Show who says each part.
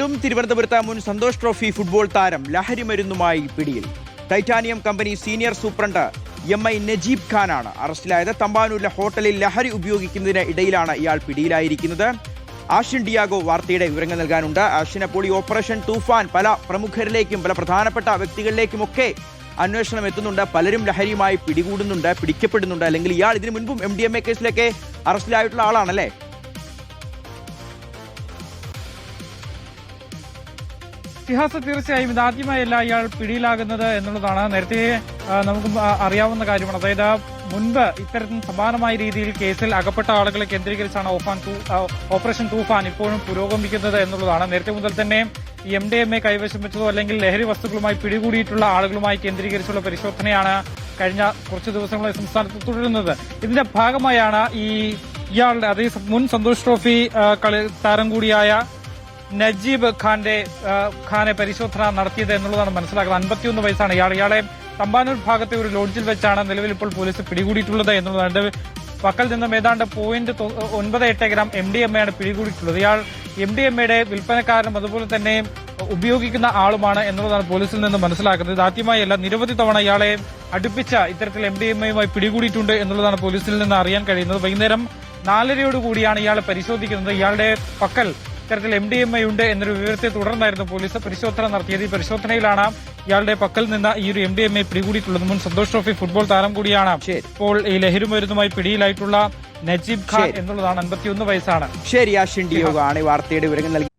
Speaker 1: വീണ്ടും തിരുവനന്തപുരത്ത് മുൻ സന്തോഷ് ട്രോഫി ഫുട്ബോൾ താരം ലഹരി മരുന്നുമായി പിടിയിൽ. Titanium company senior superintendent MI Najeeb ഖാനാണ് അറസ്റ്റിലായത്. തമ്പാനൂരിലെ ഹോട്ടലിൽ ലഹരി ഉപയോഗിക്കുന്നതിന് ഇടയിലാണ് ഇയാൾ പിടിയിലായിരിക്കുന്നത്. ആഷിൻ ഡിയാഗോ വാർത്തയുടെ വിവരങ്ങൾ നൽകാനുണ്ട്. ആഷിൻ, അപ്പോൾ ഈ ഓപ്പറേഷൻ തൂഫാൻ പല പ്രമുഖരിലേക്കും പല പ്രധാനപ്പെട്ട വ്യക്തികളിലേക്കുമൊക്കെ അന്വേഷണം എത്തുന്നുണ്ട്. പലരും ലഹരിയുമായി പിടിക്കപ്പെടുന്നുണ്ട്. അല്ലെങ്കിൽ ഇയാൾ ഇതിനു മുൻപും MDMA കേസിലൊക്കെ അറസ്റ്റിലായിട്ടുള്ള ആളാണല്ലേ?
Speaker 2: തീർച്ചയായും ഇതാദ്യമായല്ല ഇയാൾ പിടിയിലാകുന്നത് എന്നുള്ളതാണ്. നേരത്തെ നമുക്ക് അറിയാവുന്ന കാര്യമാണ്. അതായത് മുൻപ് ഇത്തരത്തിൽ സമാനമായ രീതിയിൽ കേസിൽ അകപ്പെട്ട ആളുകളെ കേന്ദ്രീകരിച്ചാണ് ഓപ്പറേഷൻ തൂഫാൻ ഇപ്പോഴും പുരോഗമിക്കുന്നത് എന്നുള്ളതാണ്. നേരത്തെ മുതൽ തന്നെ ഈ MDMA കൈവശം വെച്ചതോ അല്ലെങ്കിൽ ലഹരി വസ്തുക്കളുമായി പിടികൂടിയിട്ടുള്ള ആളുകളുമായി കേന്ദ്രീകരിച്ചുള്ള പരിശോധനയാണ് കഴിഞ്ഞ കുറച്ച് ദിവസങ്ങളായി സംസ്ഥാനത്ത് തുടരുന്നത്. ഇതിന്റെ ഭാഗമായാണ് ഇയാളുടെ അതേ മുൻ സന്തോഷ് ട്രോഫി താരം കൂടിയായ നജീബ് ഖാനെ പരിശോധന നടത്തിയത് എന്നുള്ളതാണ് മനസ്സിലാക്കുന്നത്. 51 വയസ്സാണ് ഇയാളെ തമ്പാനൂർ ഭാഗത്തെ ഒരു ലോഡ്ജിൽ വെച്ചാണ് നിലവിൽ ഇപ്പോൾ പോലീസ് പിടികൂടിയിട്ടുള്ളത് എന്നുള്ളതാണ്. പക്കൽ നിന്നും ഏതാണ്ട് 0.98 ഗ്രാം MDMA ആണ് പിടികൂടിയിട്ടുള്ളത്. ഇയാൾ MDMAയുടെ വിൽപ്പനക്കാരനും അതുപോലെ തന്നെ ഉപയോഗിക്കുന്ന ആളുമാണ് എന്നുള്ളതാണ് പോലീസിൽ നിന്ന് മനസ്സിലാക്കുന്നത്. ഇത് ആദ്യമായല്ല, നിരവധി തവണ ഇയാളെ അടുപ്പിച്ച ഇത്തരത്തിൽ MDMAയുമായി പിടികൂടിയിട്ടുണ്ട് എന്നുള്ളതാണ് പോലീസിൽ നിന്ന് അറിയാൻ കഴിയുന്നത്. വൈകുന്നേരം 4:30 ഇയാളെ പരിശോധിക്കുന്നത്. ഇയാളുടെ പക്കൽ ഇത്തരത്തിൽ MDMA ഉണ്ട് എന്നൊരു വിവരത്തെ തുടർന്നായിരുന്നു പോലീസ് പരിശോധന നടത്തിയത്. ഈ പരിശോധനയിലാണ് ഇയാളുടെ പക്കൽ നിന്ന് ഈ ഒരു MDMA പിടികൂടിയിട്ടുള്ളത്. മുൻ സന്തോഷ് ട്രോഫി ഫുട്ബോൾ താരം കൂടിയാണ് ഇപ്പോൾ ഈ ലഹരി മരുന്നുമായി പിടിയിലായിട്ടുള്ള നജീബ് ഖാൻ എന്നുള്ളതാണ്. 51 വയസ്സാണ്.
Speaker 1: ശരി, ആഷിൻ ഡിയോഗ ആണ് വാർത്തയുടെ വിവരങ്ങൾ നൽകി.